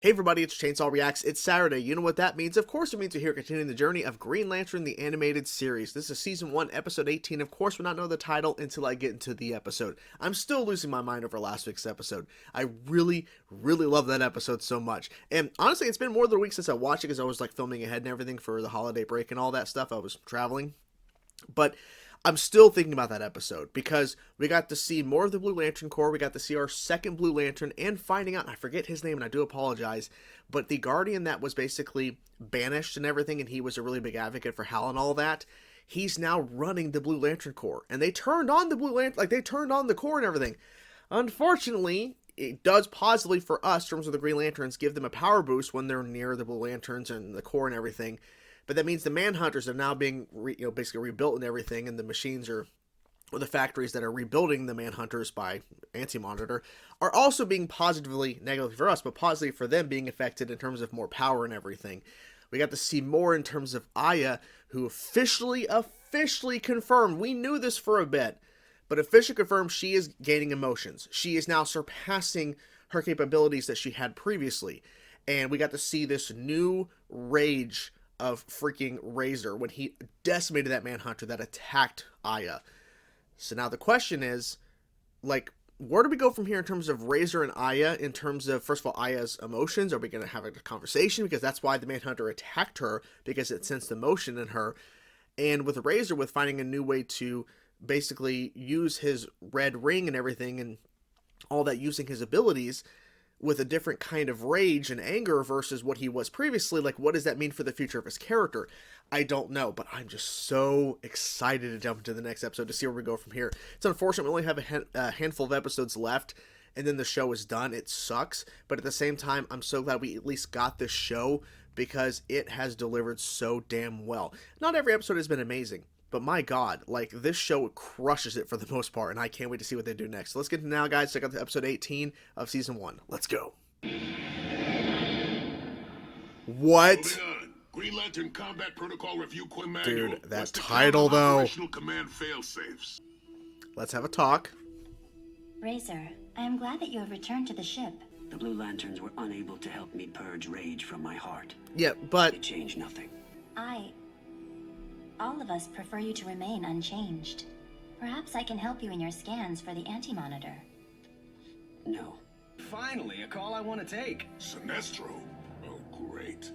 Hey everybody, it's Chainsaw Reacts. It's Saturday. You know what that means? Of course it means we're here continuing the journey of Green Lantern, the animated series. This is Season 1, Episode 18. Of course, we'll not know the title until I get into the episode. I'm still losing my mind over last week's episode. I really love that episode so much. And honestly, it's been more than a week since I watched it because I was like filming ahead and everything for the holiday break and all that stuff. I was traveling. But I'm still thinking about that episode because we got to see more of the Blue Lantern Corps. We got to see our second Blue Lantern and finding out, and I forget his name and I do apologize, but the Guardian that was basically banished and everything, and he was a really big advocate for Hal and all that, he's now running the Blue Lantern Corps. And they turned on the Blue Lantern, like they turned on the Corps and everything. Unfortunately, it does positively for us in terms of the Green Lanterns give them a power boost when they're near the Blue Lanterns and the Corps and everything. But that means the Manhunters are now being, basically rebuilt and everything, and the machines or the factories that are rebuilding the Manhunters by Anti-Monitor are also being positively, negatively for us, but positively for them being affected in terms of more power and everything. We got to see more in terms of Aya, who officially confirmed, we knew this for a bit, but officially confirmed she is gaining emotions. She is now surpassing her capabilities that she had previously. And we got to see this new rage of freaking Razer when he decimated that Manhunter that attacked Aya. So now the question is, like, where do we go from here in terms of Razer and Aya, in terms of, first of all, Aya's emotions? Are we going to have a conversation? Because that's why the Manhunter attacked her, because it sensed emotion in her. And with Razer, with finding a new way to basically use his red ring and everything and all that, using his abilities with a different kind of rage and anger versus what he was previously, like, what does that mean for the future of his character? I don't know, but I'm just so excited to jump into the next episode to see where we go from here. It's unfortunate we only have a handful of episodes left, and then the show is done. It sucks, but at the same time, I'm so glad we at least got this show because it has delivered so damn well. Not every episode has been amazing, but my God, like, this show crushes it for the most part, and I can't wait to see what they do next. So let's get to now, guys. Check out the episode 18 of Season 1. Let's go. What? Green Lantern Combat Protocol Review Manual. Dude, that title, though. Command fail-safes. Let's have a talk. Razer, I am glad that you have returned to the ship. The Blue Lanterns were unable to help me purge rage from my heart. Yeah, but It changed nothing. All of us prefer you to remain unchanged. Perhaps I can help you in your scans for the Anti-Monitor. No. Finally, a call I want to take. Sinestro? Oh, great.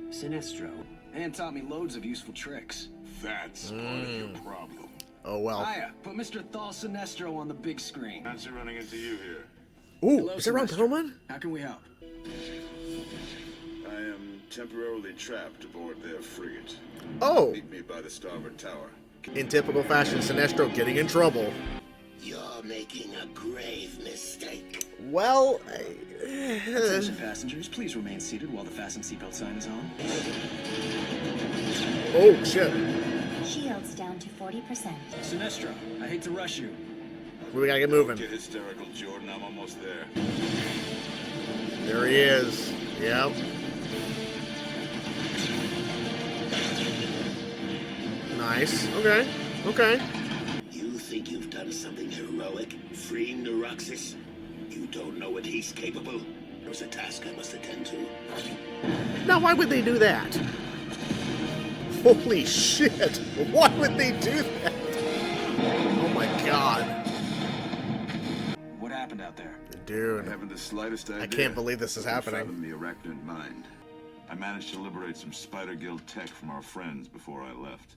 Sinestro. And taught me loads of useful tricks. That's part of your problem. oh well. Hiya, put Mr. Thal Sinestro on the big screen. Fancy running into you here. Ooh, Hello, is it Ron Sinestro. Perlman? How can we help? I am temporarily trapped aboard their frigate. Oh, Meet me by the starboard tower. in typical fashion, Sinestro getting in trouble. You're making a grave mistake. Well, Attention passengers, please remain seated while the fasten seatbelt sign is on. oh shit. Shields down to 40%. Sinestro, I hate to rush you. We gotta get moving. Get hysterical, Jordan. I'm almost there. There he is. Yep. Nice. Okay. Okay. You think you've done something heroic, freeing the Roxas? You don't know what he's capable. There was a task I must attend to. Now, why would they do that? Holy shit! Why would they do that? Oh my God. What happened out there? I Dude, haven't the slightest idea. I can't believe this is happening. Fathom the arachnid mind. I managed to liberate some Spider Guild tech from our friends before I left.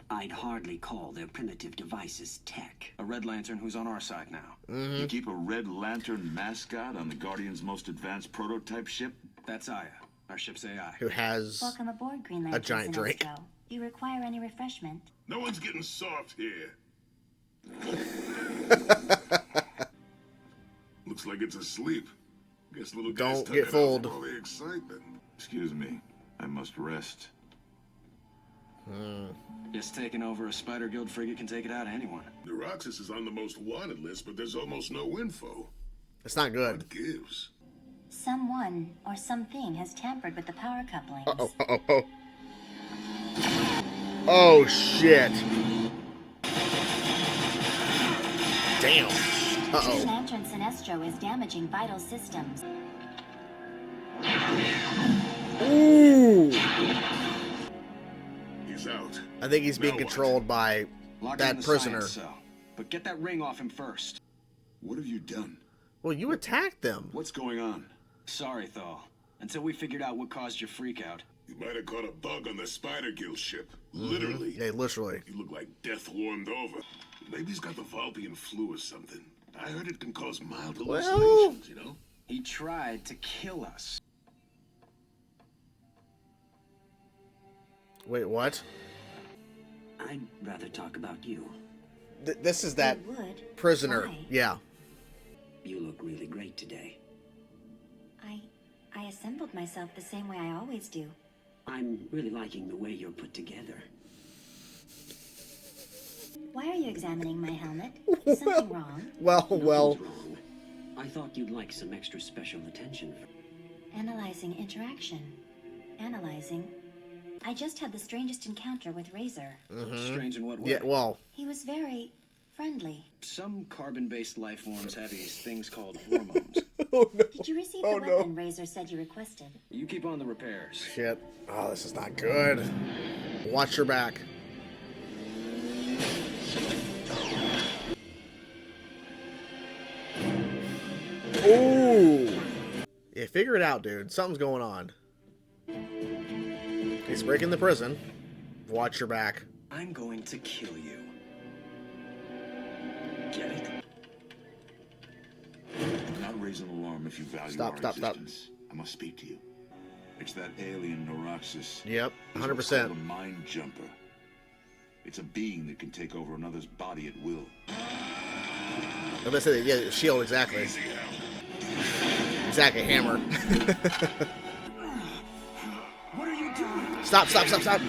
I'd hardly call their primitive devices tech. A Red Lantern who's on our side now. You keep a Red Lantern mascot on the Guardian's most advanced prototype ship? That's Aya, our ship's AI. Who has Welcome aboard, Green Lantern. giant drink. Sinestro. Do you require any refreshment? No one's getting soft here. Looks like it's asleep. Guess little guy's Don't tucking get out fooled. from all the excitement. Excuse me. I must rest. Guess taking over a Spider Guild frigate can take it out of anyone. The Roxas is on the most wanted list, but there's almost no info. It's not good. What gives? Someone or something has tampered with the power couplings. Oh. Oh shit. Damn. Green Lantern Sinestro is damaging vital systems. Ooh! He's out. I think he's being Now what? controlled by Lock him in that the prisoner. science cell. But get that ring off him first. What have you done? Well, you attacked them. What's going on? Sorry, Thal. Until we figured out what caused your freakout. You might have caught a bug on the Spider Guild ship. Literally. Yeah, literally. You look like death warmed over. Maybe he's got the Valpian flu or something. I heard it can cause mild hallucinations, you know? He tried to kill us. Wait, what? I'd rather talk about you. This is that You would? prisoner. Why? Yeah. You look really great today. I assembled myself the same way I always do. I'm really liking the way you're put together. Why are you examining my helmet? Is something wrong? Well. Nothing's wrong. I thought you'd like some extra special attention. Analyzing interaction. Analyzing. I just had the strangest encounter with Razer. Strange in what way? Yeah, well. He was very friendly. Some carbon-based life forms have these things called hormones. Did you receive the weapon Razer said you requested? You keep on the repairs. Shit. Oh, this is not good. Watch your back. Ooh. Yeah, figure it out, dude. Something's going on. He's breaking the prison. Watch your back. I'm going to kill you. Get it? Do not raise an alarm if you value Stop, our stop, stop. existence. I must speak to you. It's that alien Neuroxis. Yep, He's what's 100%. called a mind jumper. It's a being that can take over another's body at will. Let's say, yeah, shield, exactly. Easy, Hal. Exactly, hammer. What are you doing? Stop, stop, stop, stop.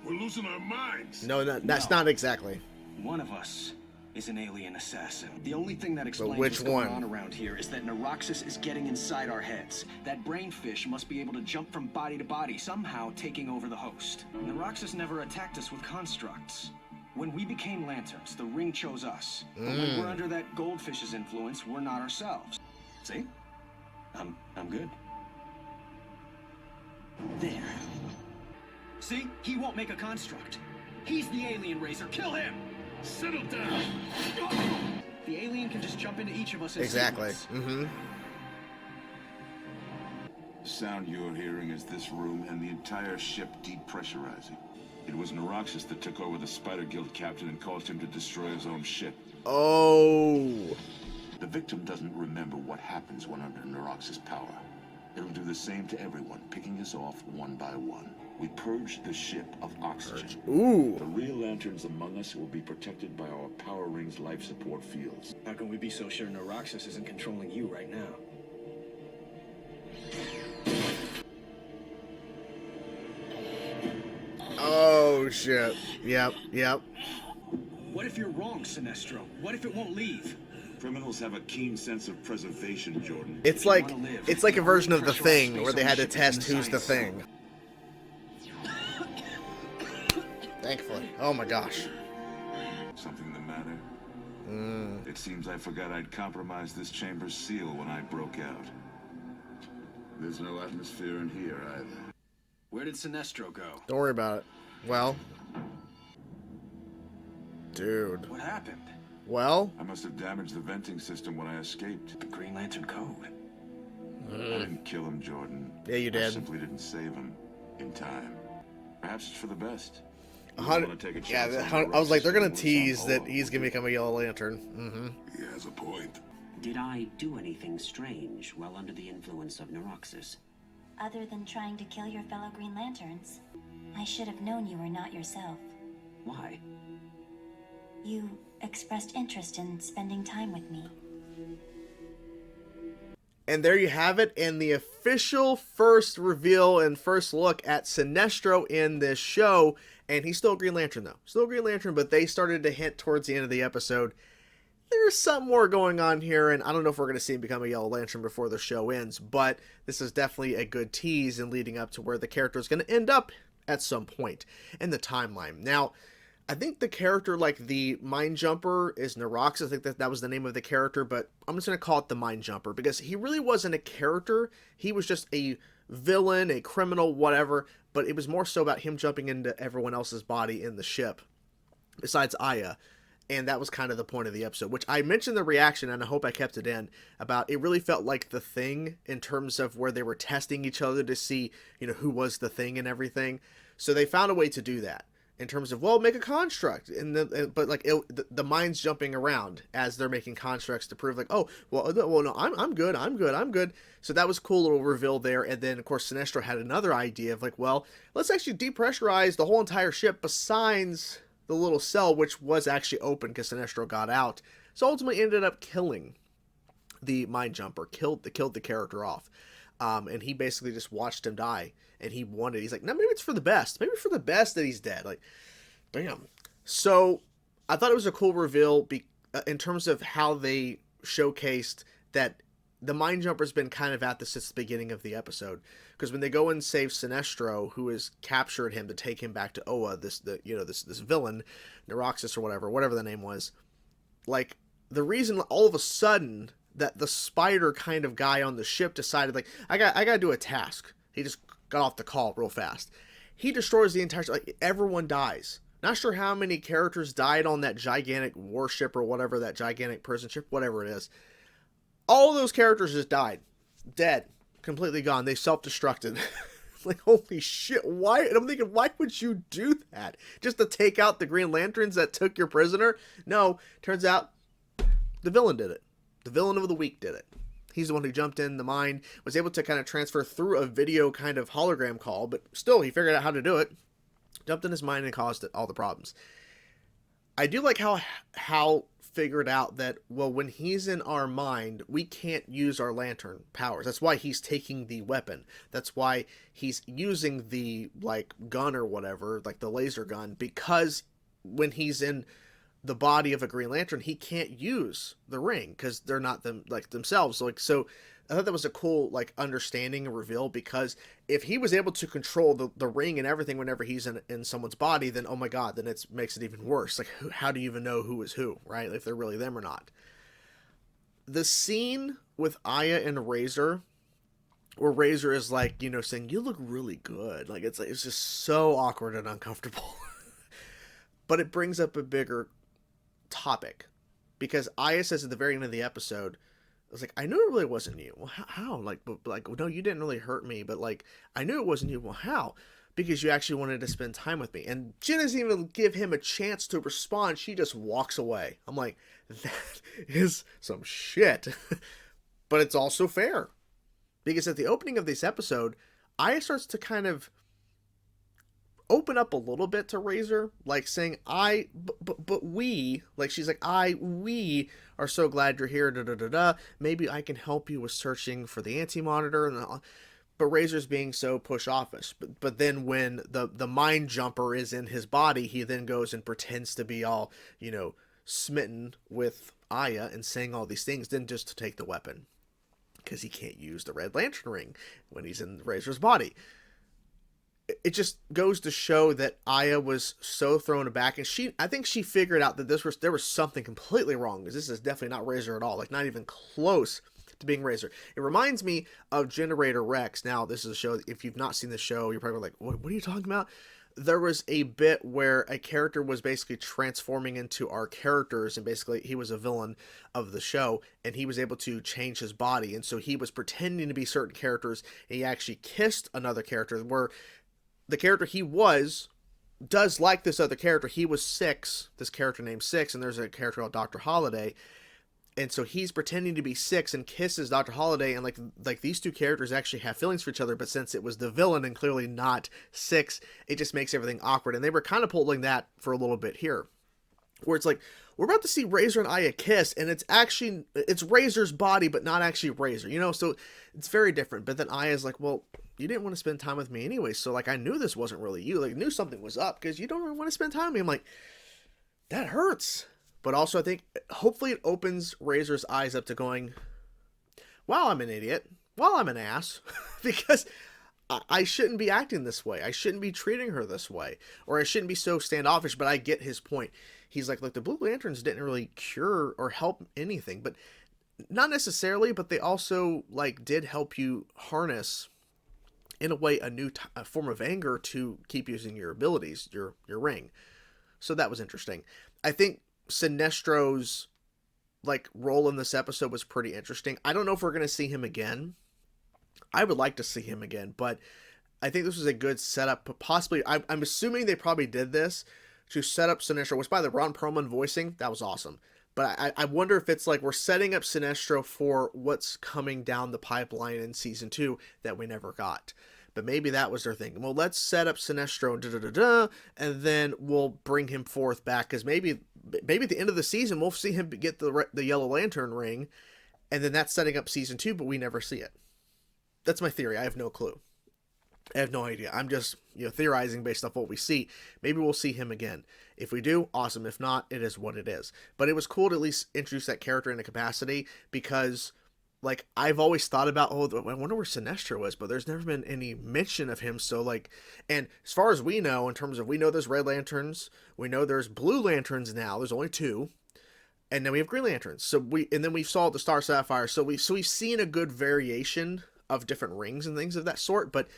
We're losing our minds. No, that's not exactly. One of us is an alien assassin. The only thing that explains which what's going one? on around here is that Neuroxis is getting inside our heads. That brainfish must be able to jump from body to body, somehow taking over the host. Neuroxis never attacked us with constructs. When we became lanterns, the ring chose us. But when we're under that goldfish's influence, we're not ourselves. See? I'm good. There. See? He won't make a construct. He's the alien Razer. Kill him! Settle down. The alien can just jump into each of us in Exactly. sequence. The sound you're hearing is this room and the entire ship depressurizing. It was Neuroxis that took over the Spider Guild captain and caused him to destroy his own ship. Oh. The victim doesn't remember what happens when under Neuroxis' power. It'll do the same to everyone, picking us off one by one. We purge the ship of oxygen. Ooh. The real lanterns among us will be protected by our power rings life support fields. How can we be so sure Neuroxis isn't controlling you right now? Oh, shit. Yep, yep. What if you're wrong, Sinestro? What if it won't leave? Criminals have a keen sense of preservation, Jordan. It's like a version of The Thing where they had to test who's the thing. Thankfully. Oh my gosh. Something the matter? It seems I forgot I'd compromised this chamber's seal when I broke out. There's no atmosphere in here either. Where did Sinestro go? Don't worry about it. Well. Dude. What happened? Well. I must have damaged the venting system when I escaped. The Green Lantern Code. I didn't kill him, Jordan. Yeah, you I did. simply didn't save him in time. Perhaps it's for the best. I was like, they're gonna tease that he's gonna become a Yellow Lantern. He has a point. Did I do anything strange while under the influence of Neuroxis? Other than trying to kill your fellow Green Lanterns, I should have known you were not yourself. Why? You expressed interest in spending time with me. And there you have it, and the official first reveal and first look at Sinestro in this show. And he's still a Green Lantern, though. Still a Green Lantern, but they started to hint towards the end of the episode. There's something more going on here, and I don't know if we're going to see him become a Yellow Lantern before the show ends, but this is definitely a good tease in leading up to where the character is going to end up at some point in the timeline. Now, I think the character, like the Mind Jumper, is Neuroxis. I think that was the name of the character, but I'm just going to call it the Mind Jumper because he really wasn't a character. He was just a villain, a criminal, whatever, but it was more so about him jumping into everyone else's body in the ship, besides Aya. And that was kind of the point of the episode, which I mentioned the reaction, and I hope I kept it in, about it really felt like The Thing in terms of where they were testing each other to see, who was the Thing and everything. So they found a way to do that in terms of, well, make a construct, but like the mind's jumping around as they're making constructs to prove like, oh, well, no, I'm good. So that was a cool little reveal there. And then of course Sinestro had another idea of like, well, let's actually depressurize the whole entire ship besides the little cell, which was actually open because Sinestro got out. So ultimately ended up killing the mind jumper, killed the character off. And he basically just watched him die, and he wanted, he's like, no, maybe it's for the best. Maybe for the best that he's dead. Like, damn. So I thought it was a cool reveal in terms of how they showcased that the mind jumper's been kind of at this since the beginning of the episode. Because when they go and save Sinestro, who has captured him to take him back to Oa, this villain, Neuroxis or whatever the name was, like, the reason all of a sudden that the spider kind of guy on the ship decided, like, I got to do a task. He just got off the call real fast. He destroys the entire, like, everyone dies. Not sure how many characters died on that gigantic warship or whatever, that gigantic prison ship, whatever it is. All of those characters just died. Dead. Completely gone. They self-destructed. Like, holy shit, why? And I'm thinking, why would you do that? Just to take out the Green Lanterns that took your prisoner? No, turns out the villain did it. The villain of the week did it. He's the one who jumped in the mind, was able to kind of transfer through a video kind of hologram call, but still, he figured out how to do it. Jumped in his mind and caused all the problems. I do like how Hal figured out that, well, when he's in our mind, we can't use our lantern powers. That's why he's taking the weapon. That's why he's using the, like, gun or whatever, like the laser gun, because when he's in the body of a Green Lantern, he can't use the ring because they're not themselves. Like, so I thought that was a cool, like, understanding and reveal, because if he was able to control the ring and everything whenever he's in someone's body, then, oh my god, then it makes it even worse. Like, how do you even know who is who, right? If they're really them or not. The scene with Aya and Razer, where Razer is like, saying, you look really good. Like, it's just so awkward and uncomfortable. But it brings up a bigger topic, because Aya says at the very end of the episode, I was like, I knew it really wasn't you. Well, how? Like, no, you didn't really hurt me, but like, I knew it wasn't you. Well, how? Because you actually wanted to spend time with me. And she doesn't even give him a chance to respond. She just walks away. I'm like, that is some shit. But it's also fair, because at the opening of this episode, Aya starts to kind of open up a little bit to Razer, like saying, but we, like, she's like, we are so glad you're here, maybe I can help you with searching for the anti-monitor, but Razer's being so push-offish, but then when the mind jumper is in his body, he then goes and pretends to be all, smitten with Aya and saying all these things, then just to take the weapon, because he can't use the Red Lantern ring when he's in Razer's body. It just goes to show that Aya was so thrown aback, and I think she figured out that there was something completely wrong, because this is definitely not Razer at all, like not even close to being Razer. It reminds me of Generator Rex. Now, this is a show, if you've not seen the show, you're probably like, what are you talking about? There was a bit where a character was basically transforming into our characters, and basically he was a villain of the show, and he was able to change his body, and so he was pretending to be certain characters, and he actually kissed another character, where the character he does like this other character. He was Six, this character named Six, and there's a character called Dr. Holiday. And so he's pretending to be Six and kisses Dr. Holiday, and like these two characters actually have feelings for each other, but since it was the villain and clearly not Six, it just makes everything awkward. And they were kind of pulling that for a little bit here, where it's like, we're about to see Razer and Aya kiss, and it's Razer's body, but not actually Razer, so it's very different. But then Aya's like, well, you didn't want to spend time with me anyway, so like, I knew this wasn't really you, like, knew something was up, because you don't really want to spend time with me. I'm like, that hurts. But also, I think, hopefully it opens Razer's eyes up to going, wow, I'm an idiot, well, I'm an ass, because I shouldn't be acting this way, I shouldn't be treating her this way, or I shouldn't be so standoffish. But I get his point. He's like, look, the Blue Lanterns didn't really cure or help anything, but not necessarily, but they also, like, did help you harness in a way, a new form of anger to keep using your abilities, your ring. So that was interesting. I think Sinestro's like role in this episode was pretty interesting. I don't know if we're going to see him again. I would like to see him again, but I think this was a good setup. Possibly, I'm assuming they probably did this to set up Sinestro, which by the Ron Perlman voicing, that was awesome. But I wonder if it's like we're setting up Sinestro for what's coming down the pipeline in season 2 that we never got. But maybe that was their thing. Well, let's set up Sinestro, and then we'll bring him forth back, because maybe at the end of the season we'll see him get the Yellow Lantern ring, and then that's setting up season 2, but we never see it. That's my theory. I have no clue. I have no idea. I'm just, theorizing based off what we see. Maybe we'll see him again. If we do, awesome. If not, it is what it is. But it was cool to at least introduce that character in a capacity, because, like, I've always thought about, I wonder where Sinestro is, but there's never been any mention of him. So, like, and as far as we know, in terms of, we know there's Red Lanterns, we know there's Blue Lanterns now. There's only 2. And then we have Green Lanterns. And then we saw the Star Sapphire. So we've seen a good variation of different rings and things of that sort, but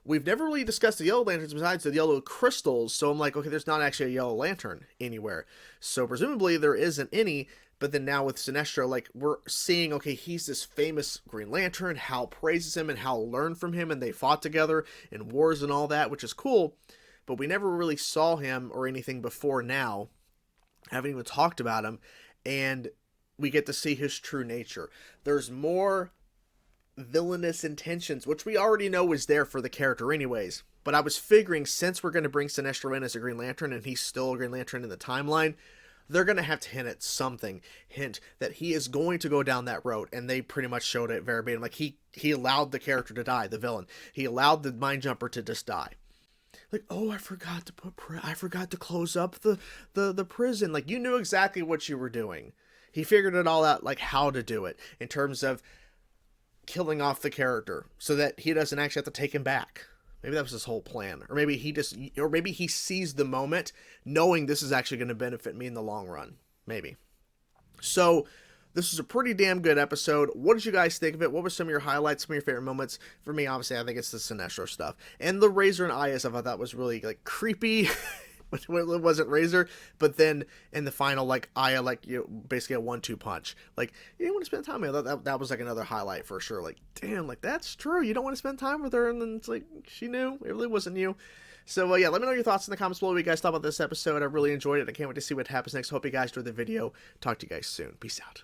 we've never really discussed the Yellow Lanterns besides the yellow crystals, so I'm like, okay, there's not actually a Yellow Lantern anywhere. So presumably there isn't any, but then now with Sinestro, like, we're seeing, okay, he's this famous Green Lantern, Hal praises him, and Hal learned from him, and they fought together in wars and all that, which is cool, but we never really saw him or anything before now, haven't even talked about him, and we get to see his true nature. There's more villainous intentions, which we already know is there for the character anyways, but I was figuring, since we're going to bring Sinestro in as a Green Lantern, and he's still a Green Lantern in the timeline, they're going to have to hint that he is going to go down that road, and they pretty much showed it verbatim. Like, he allowed the character to die, the villain. He allowed the Mind Jumper to just die. Like, oh, I forgot to close up the prison. Like, you knew exactly what you were doing. He figured it all out, like, how to do it, in terms of killing off the character so that he doesn't actually have to take him back. Maybe that was his whole plan. Or maybe he sees the moment knowing this is actually going to benefit me in the long run. Maybe. So this was a pretty damn good episode. What did you guys think of it? What were some of your highlights, some of your favorite moments? For me, obviously, I think it's the Sinestro stuff. And the Razer and Aya stuff I thought was really, like, creepy. It wasn't Razer, but then in the final, like, Aya, like, basically a 1-2 punch. Like, you didn't want to spend time with her. That was like another highlight for sure. Like, damn, like, that's true. You don't want to spend time with her, and then it's like, she knew. It really wasn't you. So, yeah, let me know your thoughts in the comments below. What you guys thought about this episode. I really enjoyed it. I can't wait to see what happens next. Hope you guys enjoyed the video. Talk to you guys soon. Peace out.